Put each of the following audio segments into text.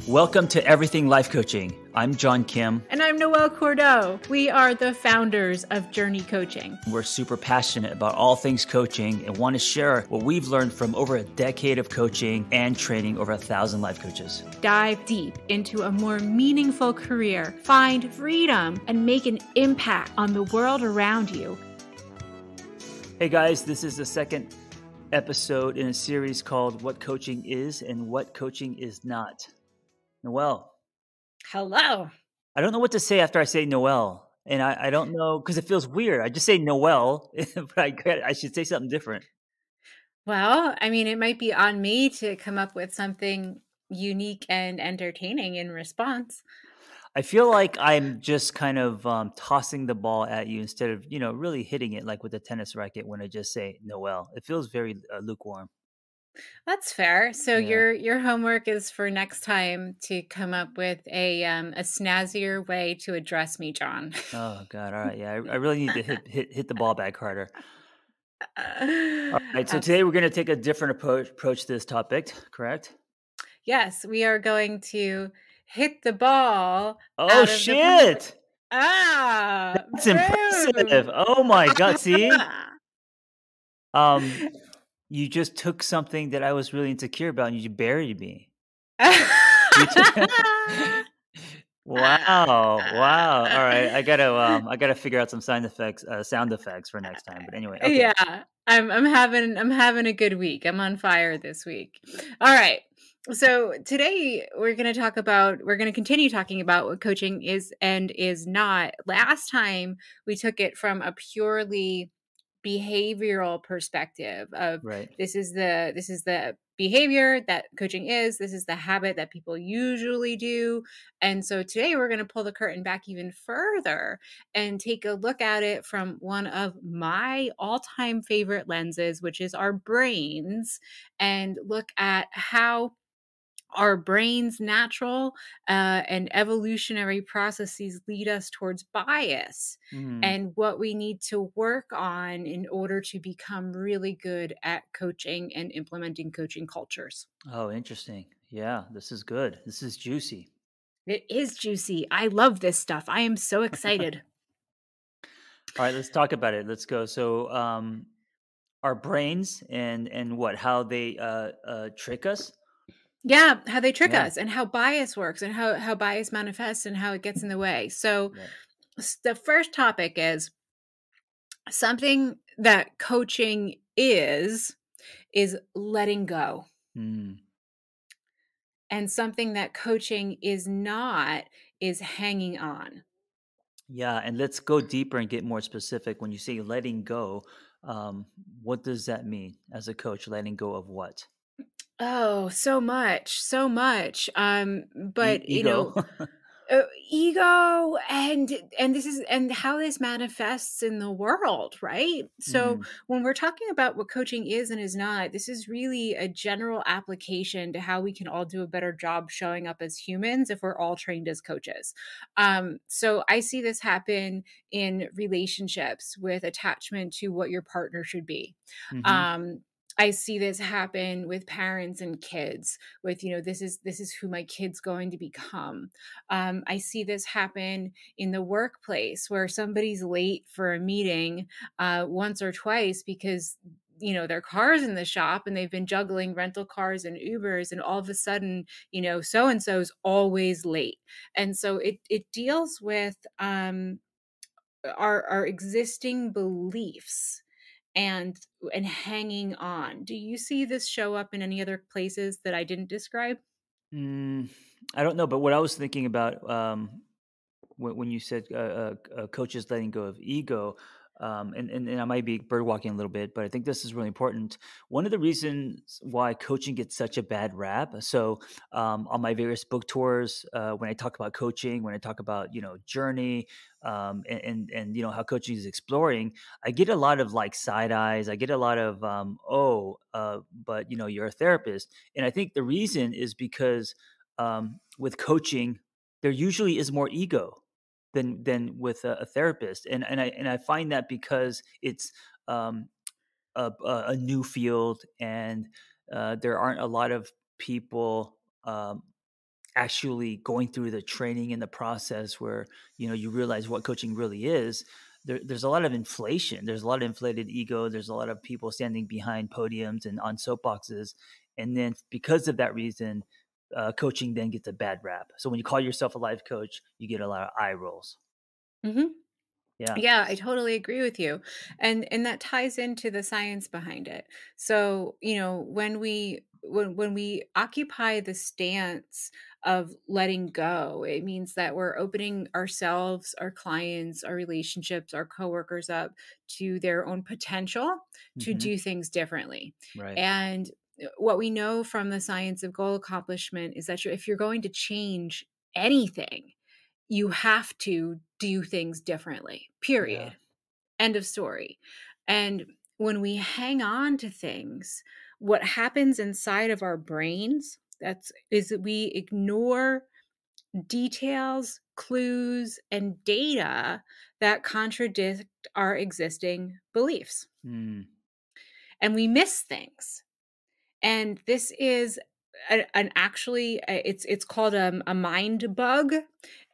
Welcome to Everything Life Coaching. I'm John Kim. And I'm Noelle Cordeaux. We are the founders of Journey Coaching. We're super passionate about all things coaching and want to share what we've learned from over a decade of coaching and training over 1,000 life coaches. Dive deep into a more meaningful career, find freedom, and make an impact on the world around you. Hey guys, this is the second episode in a series called What Coaching Is and What Coaching Is Not. Noelle. Hello. I don't know what to say after I say Noelle. And I don't know, because it feels weird. I just say Noelle, but I should say something different. Well, I mean, it might be on me to come up with something unique and entertaining in response. I feel like I'm just kind of tossing the ball at you instead of, really hitting it like with a tennis racket when I just say Noelle. It feels very lukewarm. That's fair. So Yeah. your homework is for next time to come up with a snazzier way to address me, John. Oh God. All right. Yeah. I really need to hit the ball back harder. All right. So today we're going to take a different approach to this topic, correct? Yes, we are going to hit the ball. Oh shit! That's impressive. Oh my God. See? You just took something that I was really insecure about and you buried me. Wow. All right. I gotta figure out some sound effects for next time. But anyway, okay. Yeah. I'm having a good week. I'm on fire this week. All right. So today we're going to continue talking about what coaching is and is not. Last time we took it from a purely behavioral perspective of Right. this is the behavior that coaching is, this is the habit that people usually do. And so today we're going to pull the curtain back even further and take a look at it from one of my all-time favorite lenses, which is our brains, and look at how our brain's natural and evolutionary processes lead us towards bias and what we need to work on in order to become really good at coaching and implementing coaching cultures. Oh, interesting. Yeah, this is good. This is juicy. It is juicy. I love this stuff. I am so excited. All right, let's talk about it. Let's go. So, our brains and how they trick us. Yeah, how they trick us and how bias works and how bias manifests and how it gets in the way. So the first topic is something that coaching is letting go. And something that coaching is not is hanging on. Yeah, and let's go deeper and get more specific. When you say letting go, what does that mean as a coach? Letting go of what? Oh, so much. But Ego. Ego and this is and how this manifests in the world, right? So when we're talking about what coaching is and is not, this is really a general application to how we can all do a better job showing up as humans if we're all trained as coaches. So I see this happen in relationships with attachment to what your partner should be. I see this happen with parents and kids with, this is who my kid's going to become. I see this happen in the workplace where somebody's late for a meeting once or twice because, their car's in the shop and they've been juggling rental cars and Ubers, and all of a sudden, so-and-so's always late. And so it deals with our existing beliefs and hanging on. Do you see this show up in any other places that I didn't describe? I don't know, but what I was thinking about when you said coaches letting go of ego, and I might be bird walking a little bit, but I think this is really important. One of the reasons why coaching gets such a bad rap. So on my various book tours, when I talk about coaching, when I talk about journey, and how coaching is exploring, I get a lot of like side eyes. I get a lot of but you're a therapist, and I think the reason is because with coaching, there usually is more ego than with a therapist, and I find that because it's a new field, and there aren't a lot of people actually going through the training and the process where you realize what coaching really is, there's a lot of inflation. There's a lot of inflated ego. There's a lot of people standing behind podiums and on soapboxes, and then because of that reason, coaching then gets a bad rap. So when you call yourself a life coach, you get a lot of eye rolls. Mhm. Yeah. Yeah, I totally agree with you. And that ties into the science behind it. So, when we occupy the stance of letting go, it means that we're opening ourselves, our clients, our relationships, our coworkers up to their own potential to Hmm. do things differently. Right. And what we know from the science of goal accomplishment is that if you're going to change anything, you have to do things differently, Yeah. period. End of story. And when we hang on to things, what happens inside of our brains is that we ignore details, clues, and data that contradict our existing beliefs. Mm. And we miss things. And this is an actually it's called a mind bug,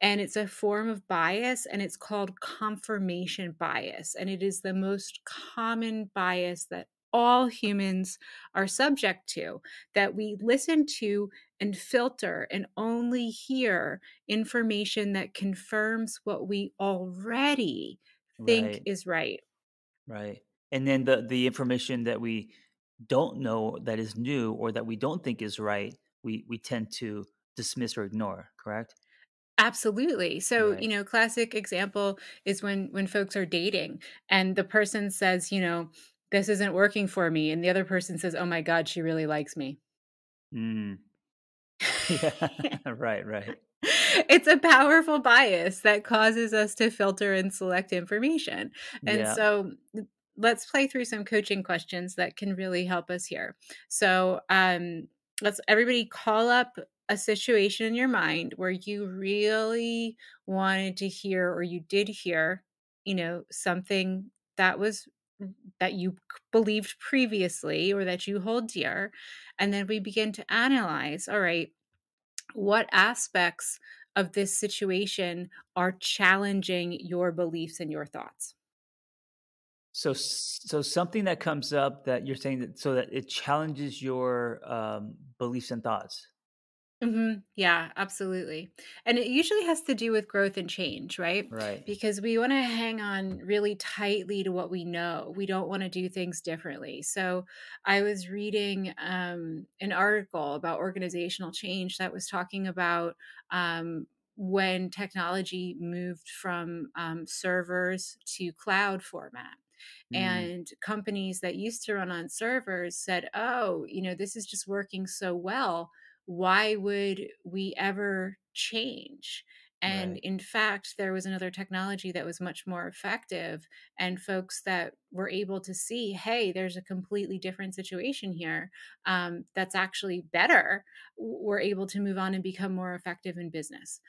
and it's a form of bias, and it's called confirmation bias, and it is the most common bias that all humans are subject to, that we listen to and filter and only hear information that confirms what we already think Right. is right. Right. And then the information that we don't know that is new or that we don't think is right, we tend to dismiss or ignore, correct? Absolutely. So, Right. classic example is when folks are dating and the person says, "This isn't working for me," and the other person says, "Oh my god, she really likes me." Mm. Yeah. Right, right. It's a powerful bias that causes us to filter and select information. And Yeah. so let's play through some coaching questions that can really help us here. So, let's everybody call up a situation in your mind where you really wanted to hear, or you did hear, something that was that you believed previously or that you hold dear. And then we begin to analyze, all right, what aspects of this situation are challenging your beliefs and your thoughts? So something that comes up that you're saying that so that it challenges your beliefs and thoughts. Mhm. Yeah, absolutely. And it usually has to do with growth and change, right? Right. Because we want to hang on really tightly to what we know. We don't want to do things differently. So I was reading an article about organizational change that was talking about when technology moved from servers to cloud format. Mm. And companies that used to run on servers said, oh, this is just working so well, why would we ever change? And Right. in fact, there was another technology that was much more effective, and folks that were able to see, hey, there's a completely different situation here, that's actually better, were able to move on and become more effective in business.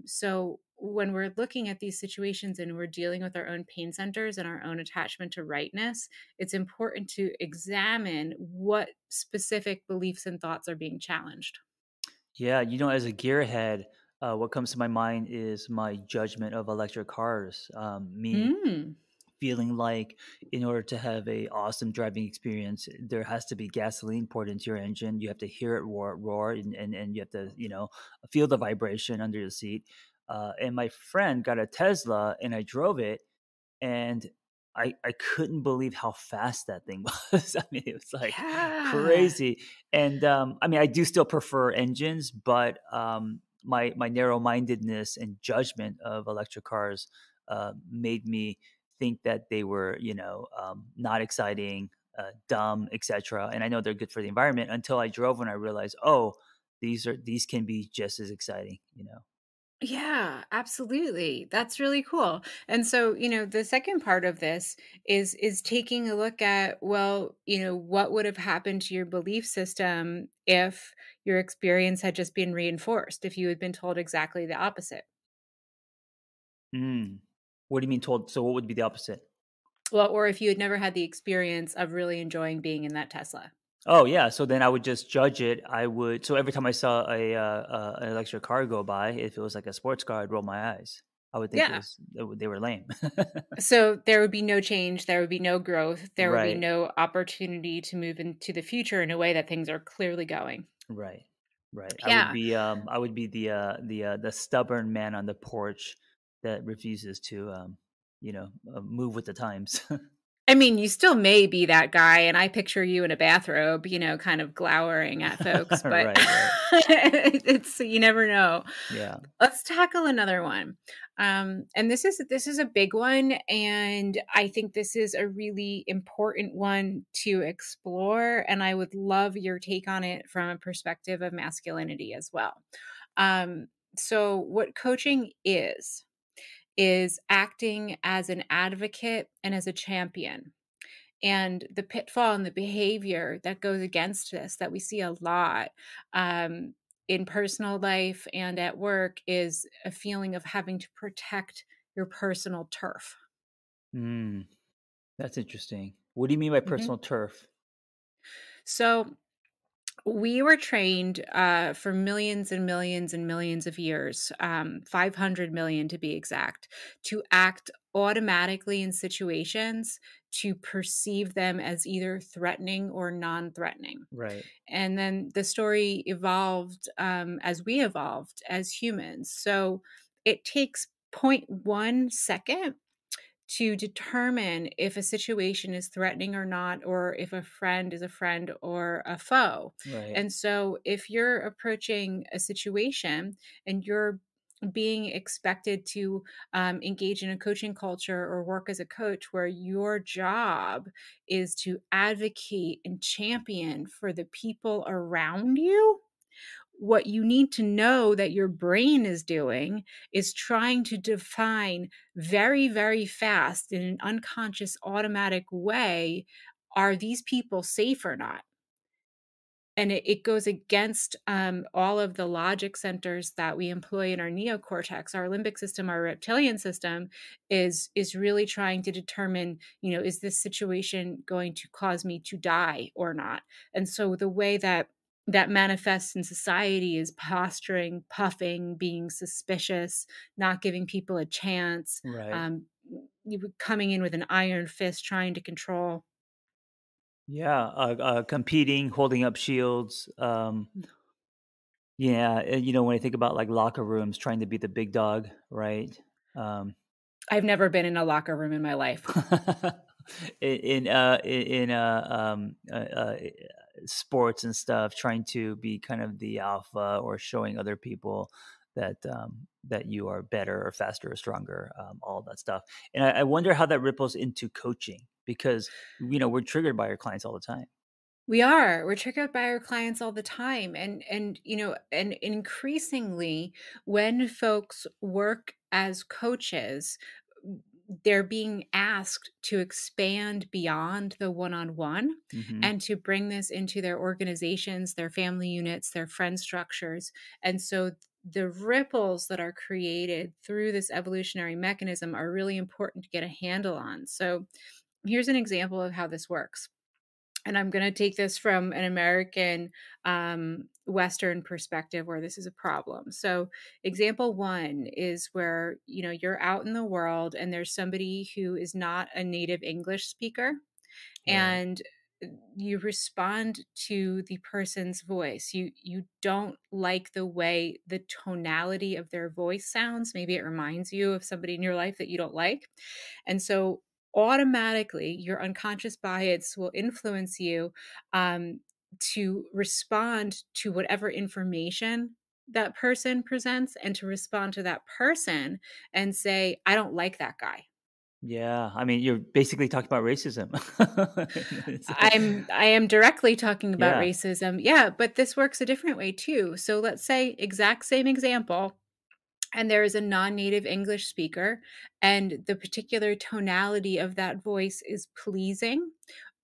So when we're looking at these situations and we're dealing with our own pain centers and our own attachment to rightness, it's important to examine what specific beliefs and thoughts are being challenged. Yeah, as a gearhead, what comes to my mind is my judgment of electric cars. Me Mm. feeling like in order to have a awesome driving experience, there has to be gasoline poured into your engine. You have to hear it roar, and you have to, feel the vibration under the seat. And my friend got a Tesla, and I drove it, and I couldn't believe how fast that thing was. I mean, it was like Yeah. crazy. And I mean, I do still prefer engines, but my narrow mindedness and judgment of electric cars made me think that they were, not exciting, dumb, etc. And I know they're good for the environment until I drove and I realized, oh, these can be just as exciting. Yeah, absolutely. That's really cool. And so, the second part of this is taking a look at, well, what would have happened to your belief system if your experience had just been reinforced, if you had been told exactly the opposite. Mm. What do you mean told? So what would be the opposite? Well, or if you had never had the experience of really enjoying being in that Tesla. Oh, yeah, so then I would just judge it. So every time I saw an electric car go by, if it was like a sports car, I'd roll my eyes. I would think Yeah. they were lame. So there would be no change, there would be no growth, there would be Right, no opportunity to move into the future in a way that things are clearly going. right, right. Yeah. I would be the stubborn man on the porch that refuses to, move with the times. I mean, you still may be that guy, and I picture you in a bathrobe, kind of glowering at folks, but Right, right. it's you never know. Yeah. Let's tackle another one. And this is a big one, and I think this is a really important one to explore, and I would love your take on it from a perspective of masculinity as well. Um, so what coaching is acting as an advocate and as a champion. And the pitfall and the behavior that goes against this that we see a lot in personal life and at work is a feeling of having to protect your personal turf. Mm, that's interesting. What do you mean by Mhm. personal turf? So we were trained for millions and millions and millions of years, 500 million to be exact, to act automatically in situations to perceive them as either threatening or non threatening. Right. And then the story evolved as we evolved as humans. So it takes point 0.1 second to determine if a situation is threatening or not, or if a friend is a friend or a foe. Right. And so, if you're approaching a situation and you're being expected to engage in a coaching culture or work as a coach where your job is to advocate and champion for the people around you, what you need to know that your brain is doing is trying to define very, very fast in an unconscious, automatic way, are these people safe or not? And it goes against all of the logic centers that we employ in our neocortex. Our limbic system, our reptilian system, is really trying to determine, is this situation going to cause me to die or not? And so the way that manifests in society is posturing, puffing, being suspicious, not giving people a chance, Right. um, coming in with an iron fist, trying to control. Yeah, competing, holding up shields. Yeah, when I think about like locker rooms, trying to be the big dog, right? Um, I've never been in a locker room in my life. sports and stuff, trying to be kind of the alpha or showing other people that you are better or faster or stronger, all of that stuff. And I wonder how that ripples into coaching because we're triggered by our clients all the time. We are. We're triggered by our clients all the time. And increasingly when folks work as coaches, they're being asked to expand beyond the one-on-one Hmm. and to bring this into their organizations, their family units, their friend structures. And so the ripples that are created through this evolutionary mechanism are really important to get a handle on. So here's an example of how this works, and I'm going to take this from an American Western perspective where this is a problem. So, example one is where you're out in the world and there's somebody who is not a native English speaker, Right. and you respond to the person's voice. You don't like the way the tonality of their voice sounds. Maybe it reminds you of somebody in your life that you don't like. And so automatically your unconscious bias will influence you to respond to whatever information that person presents, and to respond to that person and say, I don't like that guy. Yeah, I mean, you're basically talking about racism. I am directly talking about Yeah. racism. Yeah, but this works a different way too. So let's say exact same example, and there is a non-native English speaker, and the particular tonality of that voice is pleasing,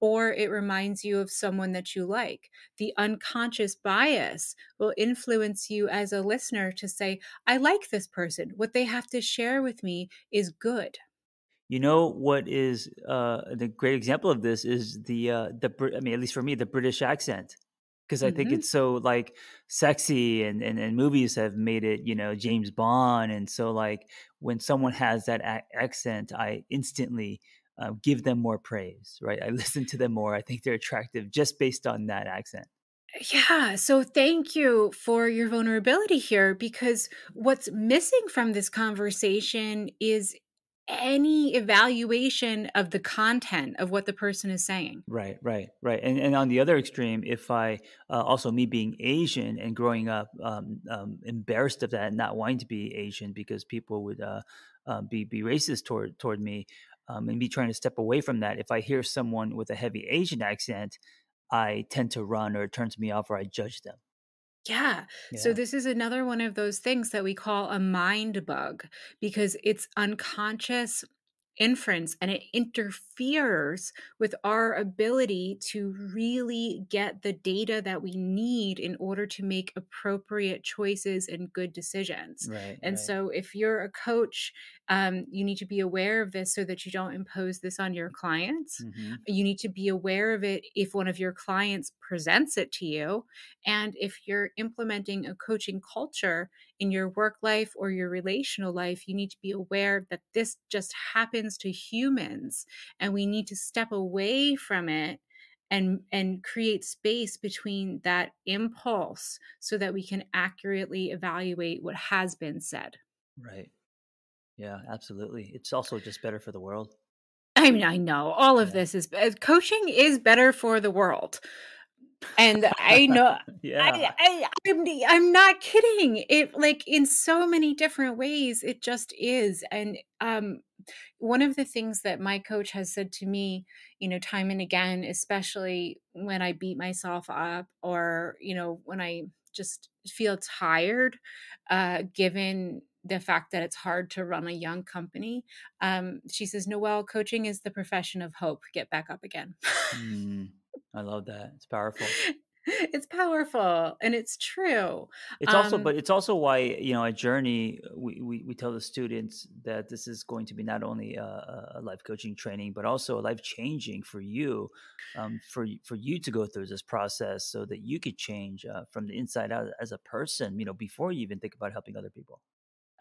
or it reminds you of someone that you like. The unconscious bias will influence you as a listener to say, I like this person. What they have to share with me is good. You know what is the great example of this is I mean, at least for me, the British accent, because I think Mhm. it's so like sexy, and movies have made it, James Bond, and so like when someone has that accent, I instantly give them more praise, right? I listen to them more. I think they're attractive just based on that accent. Yeah, so thank you for your vulnerability here because what's missing from this conversation is any evaluation of the content of what the person is saying. Right, right, right. And on the other extreme, if I also me being Asian and growing up embarrassed of that, and not wanting to be Asian because people would be racist toward me, and me trying to step away from that. If I hear someone with a heavy Asian accent, I tend to run, or it turns me off, or I judge them. Yeah. So Yeah, this is another one of those things that we call a mind bug because it's unconscious inference and it interferes with our ability to really get the data that we need in order to make appropriate choices and good decisions. right, And right. so if you're a coach, you need to be aware of this so that you don't impose this on your clients. Hmm. You need to be aware of it if one of your clients presents it to you, and if you're implementing a coaching culture in your work life or your relational life, you need to be aware that this just happens to humans and we need to step away from it and create space between that impulse so that we can accurately evaluate what has been said. Right. Yeah, absolutely. It's also just better for the world. I mean, I know all of Yeah. this is coaching is better for the world. And I know Yeah. I'm not kidding. It like, in so many different ways, it just is, and, one of the things that my coach has said to me, time and again, especially when I beat myself up or, when I just feel tired, given the fact that it's hard to run a young company, she says, "Noelle, coaching is the profession of hope. Get back up again." Mm, I love that. It's powerful. It's powerful, and it's true. It's also, Um, but it's also why, at Journey, we tell the students that this is going to be not only a life coaching training, but also a life changing for you, for you to go through this process so that you could change from the inside out as a person, before you even think about helping other people.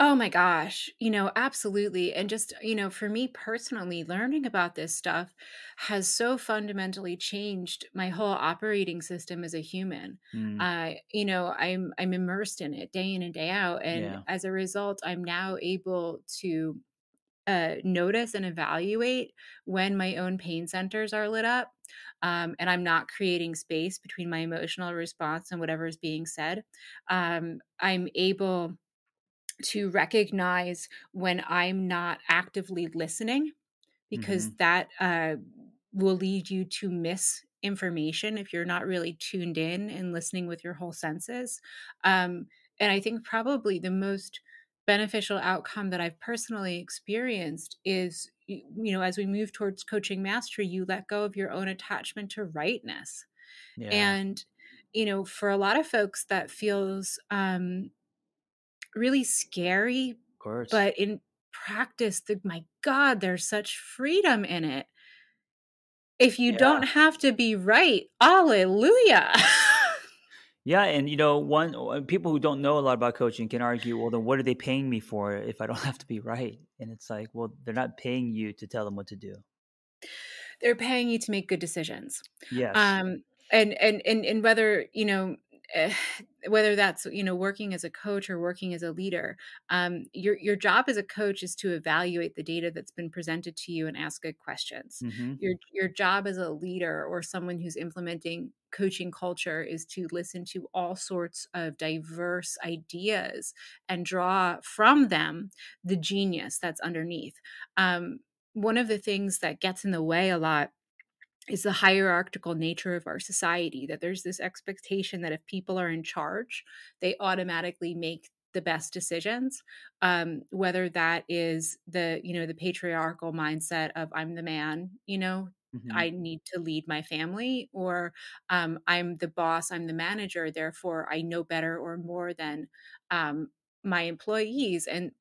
oh my gosh, absolutely. And just, for me personally, learning about this stuff has so fundamentally changed my whole operating system as a human. Mm, I'm immersed in it day in and day out. And yeah. as a result, I'm now able to notice and evaluate when my own pain centers are lit up. And I'm not creating space between my emotional response and whatever is being said. I'm able to recognize when I'm not actively listening because Hmm. that will lead you to miss information if you're not really tuned in and listening with your whole senses. Um, and I think probably the most beneficial outcome that I've personally experienced is, as we move towards coaching mastery, you let go of your own attachment to rightness. Yeah. Of And, for a lot of folks, that feels really scary, course. but in practice, my God, there's such freedom in it. If you don't Yeah. have to be right, hallelujah. Yeah, and people who don't know a lot about coaching can argue, well, then what are they paying me for if I don't have to be right? And it's like, well, they're not paying you to tell them what to do. They're paying you to make good decisions. Yes. Um, and whether, eh, whether that's, working as a coach or working as a leader, your job as a coach is to evaluate the data that's been presented to you and ask good questions. Hmm. Your job as a leader or someone who's implementing coaching culture is to listen to all sorts of diverse ideas and draw from them the genius that's underneath. Um, One of the things that gets in the way a lot is the hierarchical nature of our society, that there's this expectation that if people are in charge, they automatically make the best decisions, whether that is the patriarchal mindset of I'm the man, Hmm. I need to lead my family, or I'm the boss, I'm the manager, therefore I know better or more than my employees. And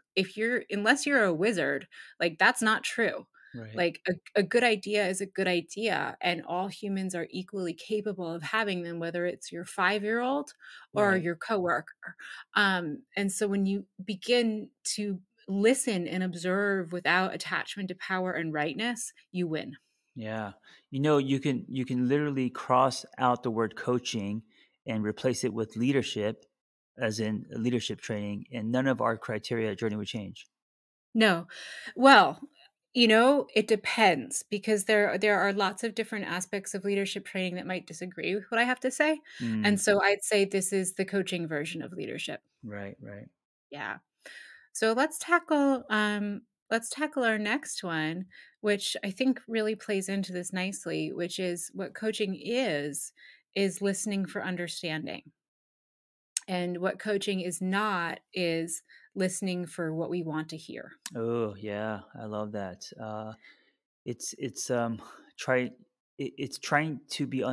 unless you're a wizard, like, that's not true. Right. Like a good idea is a good idea, and all humans are equally capable of having them, whether it's your 5-year-old or Right. your coworker. And so when you begin to listen and observe without attachment to power and rightness, you win. Yeah. You can literally cross out the word coaching and replace it with leadership, as in leadership training, and none of our criteria at Journey would change. No. Well, it depends because there are lots of different aspects of leadership training that might disagree with what I have to say. And Mm, so I'd say this is the coaching version of leadership. right, right. Yeah. So let's tackle our next one, which I think really plays into this nicely, which is what coaching is listening for understanding. And what coaching is not is listening for what we want to hear. Oh, yeah, I love that. It's try it's trying to be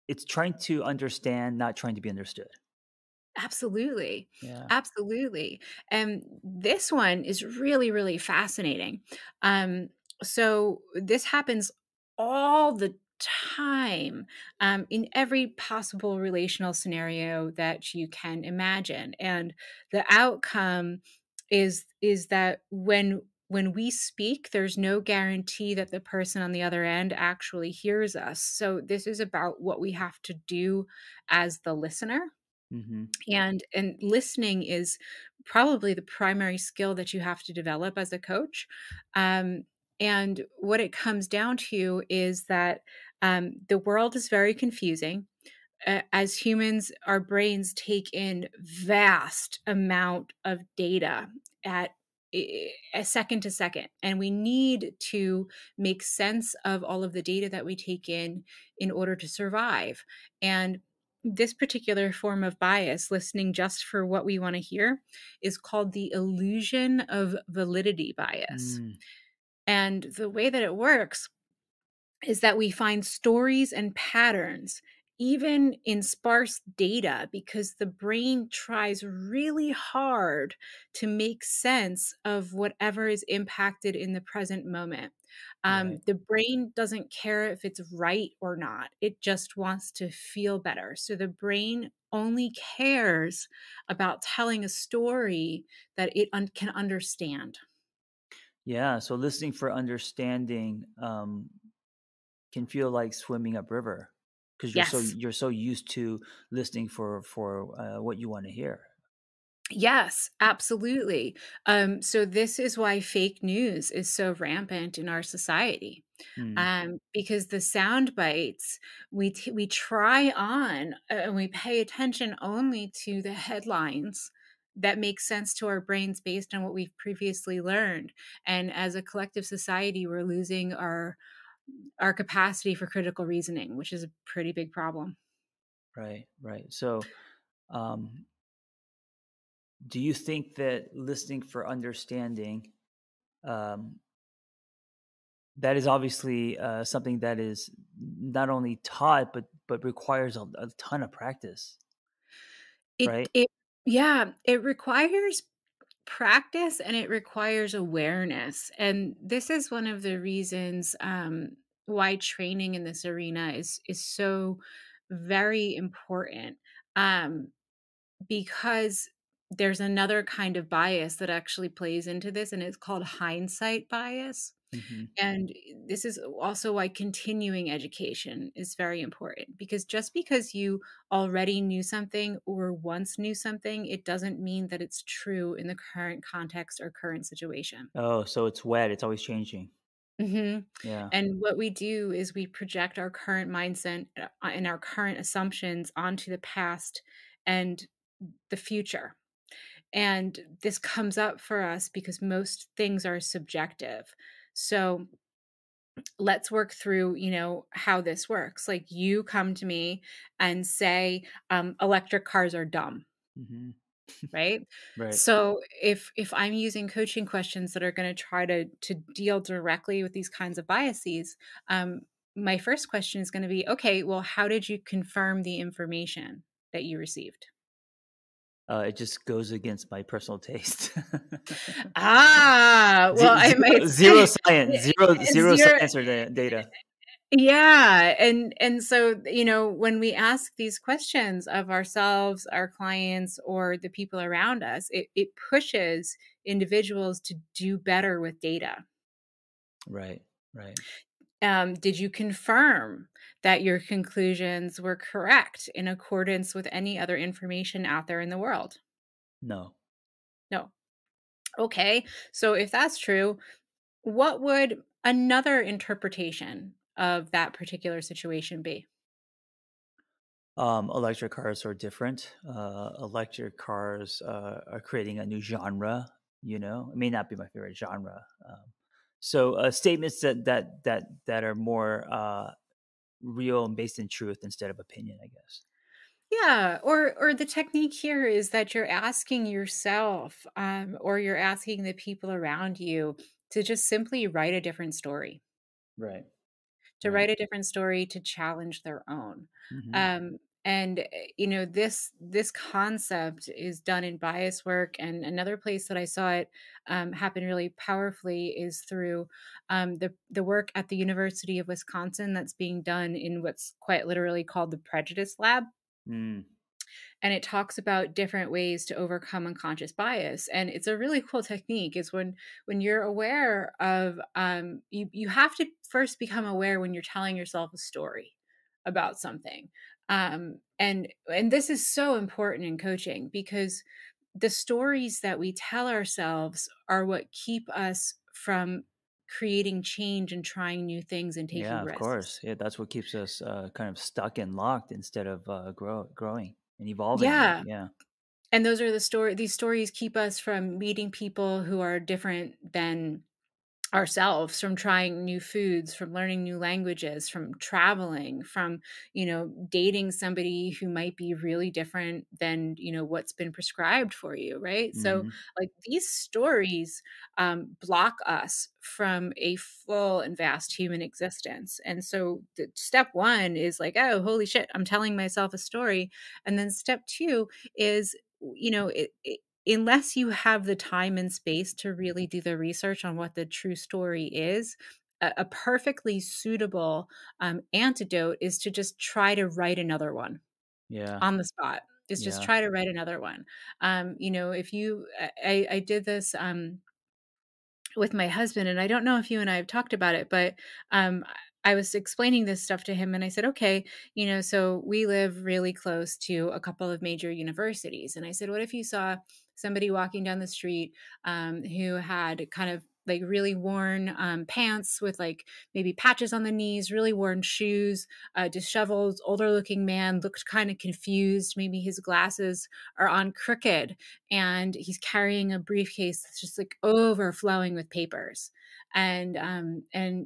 it's trying to understand, not trying to be understood. Absolutely. Yeah. Absolutely. And this one is really, really fascinating. Um, so this happens all the time in every possible relational scenario that you can imagine. And the outcome is that when we speak, there's no guarantee that the person on the other end actually hears us. So this is about what we have to do as the listener, Mhm. and listening is probably the primary skill that you have to develop as a coach. Um, and what it comes down to is that the world is very confusing. As humans, our brains take in vast amount of data at a second to second, and we need to make sense of all of the data that we take in order to survive. And this particular form of bias, listening just for what we want to hear, is called the illusion of validity bias. Mm, And the way that it works is that we find stories and patterns even in sparse data because the brain tries really hard to make sense of whatever is impacted in the present moment. right. The brain doesn't care if it's right or not, it just wants to feel better. So the brain only cares about telling a story that it can understand. Yeah, so listening for understanding, can feel like swimming upriver because Yes. you're so used to listening for, what you wanna hear. Yes, absolutely. So this is why fake news is so rampant in our society, Mm, because the sound bites we try on, and we pay attention only to the headlines that make sense to our brains based on what we've previously learned. And as a collective society, we're losing our capacity for critical reasoning, which is a pretty big problem. right, right. So, um, do you think that listening for understanding, um, that is obviously, something that is not only taught, but requires a ton of practice, It right? it yeah, it requires practice and it requires awareness. And this is one of the reasons why training in this arena is so very important. Um, because there's another kind of bias that actually plays into this, and it's called hindsight bias. Mhm, And this is also why continuing education is very important, because just because you already knew something or once knew something, it doesn't mean that it's true in the current context or current situation. oh, so it's wet, it's always changing. Mhm. Yeah, And what we do is we project our current mindset and our current assumptions onto the past and the future. And this comes up for us because most things are subjective. So let's work through, how this works. Like you come to me and say, electric cars are dumb, mhm, right? right. So if I'm using coaching questions that are going to try to deal directly with these kinds of biases, um, my first question is going to be, okay, well, how did you confirm the information that you received? It just goes against my personal taste. Ah, well, I might Zero science, zero zero. science or data. Yeah, and so, when we ask these questions of ourselves, our clients, or the people around us, it pushes individuals to do better with data. Right, right. Did you confirm that your conclusions were correct in accordance with any other information out there in the world? No. No. Okay. So if that's true, what would another interpretation of that particular situation be? Electric cars are different. Electric cars are creating a new genre. It may not be my favorite genre. So statements that are more real and based in truth instead of opinion, I guess. Yeah, or the technique here is that you're asking yourself, or you're asking the people around you to just simply write a different story, Right. to Right. write a different story to challenge their own. Hmm. And this concept is done in bias work. And another place that I saw it happen really powerfully is through the work at the University of Wisconsin that's being done in what's quite literally called the Prejudice Lab, Mm. and it talks about different ways to overcome unconscious bias. And it's a really cool technique is when you're aware of you have to first become aware when you're telling yourself a story about something. And this is so important in coaching because the stories that we tell ourselves are what keep us from creating change and trying new things and taking Yeah, of course. risks. Yeah, that's what keeps us kind of stuck and locked instead of growing and evolving. Yeah. Yeah. And those are these stories keep us from meeting people who are different than ourselves, from trying new foods, from learning new languages, from traveling, from, dating somebody who might be really different than, what's been prescribed for you, right? So, Hmm. like, these stories block us from a full and vast human existence. And so, step one is like, oh, holy shit, I'm telling myself a story. And then step two is, unless you have the time and space to really do the research on what the true story is, a perfectly suitable antidote is to just try to write another one Yeah. on the spot. Is just Yeah. try to write another one. If you, I did this. With my husband, and I don't know if you and I have talked about it, but I was explaining this stuff to him and I said, okay, so we live really close to a couple of major universities. And I said, what if you saw somebody walking down the street who had kind of like really worn pants with like maybe patches on the knees, really worn shoes, disheveled, older looking man, looked kind of confused. Maybe his glasses are on crooked and he's carrying a briefcase that's just like overflowing with papers. And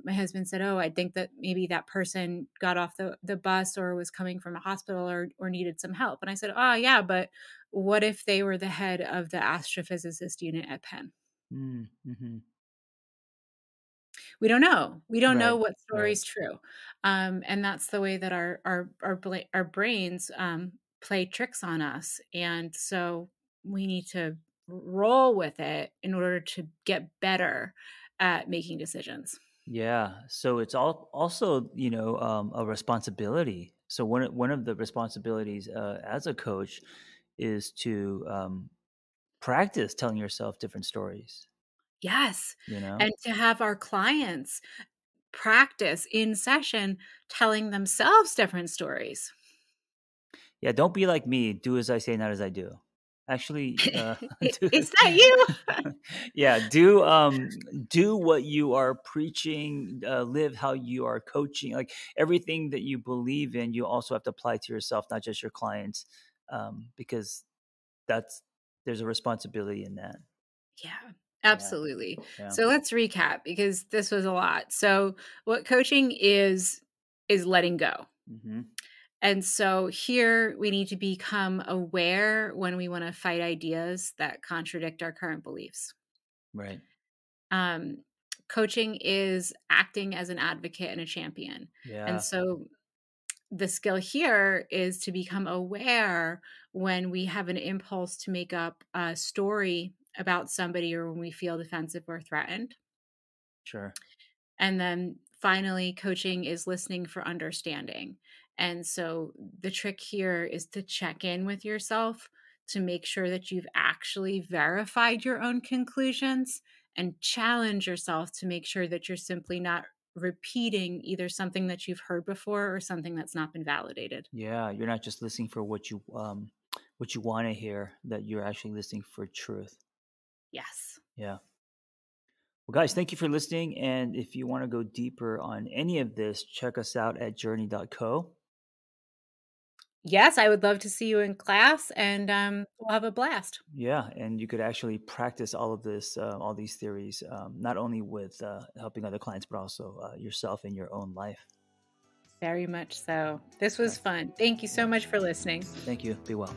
my husband said, "Oh, I think that maybe that person got off the bus or was coming from a hospital or needed some help." And I said, "Oh, yeah, but what if they were the head of the astrophysicist unit at Penn?" Mm-hmm. We don't know. We don't know Right. what Right. story's true, and that's the way that our brains play tricks on us, and so we need to roll with it in order to get better at making decisions. Yeah. So it's also, a responsibility. So one of the responsibilities as a coach is to practice telling yourself different stories, Yes, you know? and to have our clients practice in session telling themselves different stories. Yeah, don't be like me. Do as I say, not as I do. Actually, do, Is that you? yeah, do what you are preaching. Live how you are coaching. Like everything that you believe in, you also have to apply to yourself, not just your clients, because that's there's a responsibility in that. Yeah, Yeah, absolutely. yeah. So let's recap because this was a lot. So what coaching is letting go. Hmm. And so here we need to become aware when we want to fight ideas that contradict our current beliefs. Right. Um, Coaching is acting as an advocate and a champion. And Yeah. so the skill here is to become aware when we have an impulse to make up a story about somebody or when we feel defensive or threatened. Sure. And then finally, coaching is listening for understanding. And so the trick here is to check in with yourself to make sure that you've actually verified your own conclusions and challenge yourself to make sure that you're simply not repeating either something that you've heard before or something that's not been validated. Yeah, you're not just listening for what you want to hear, that you're actually listening for truth. Yes. Yeah. Well, guys, thank you for listening. And if you want to go deeper on any of this, check us out at journey.co. Yes, I would love to see you in class and we'll have a blast. Yeah, and you could actually practice all of this, all these theories, not only with helping other clients, but also yourself in your own life. Very much so. This All was right. fun. Thank you so Yeah. much for listening. Thank you. Be well.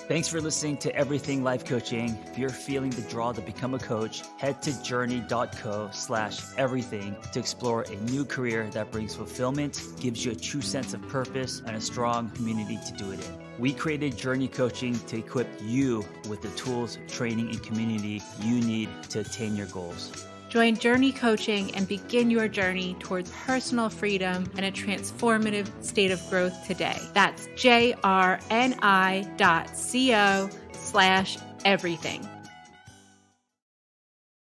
Thanks for listening to Everything Life Coaching. If you're feeling the draw to become a coach, head to journey.co/everything to explore a new career that brings fulfillment, gives you a true sense of purpose, and a strong community to do it in. We created Journey Coaching to equip you with the tools, training, and community you need to attain your goals. Join Journey Coaching and begin your journey towards personal freedom and a transformative state of growth today. That's JRNI.co/everything.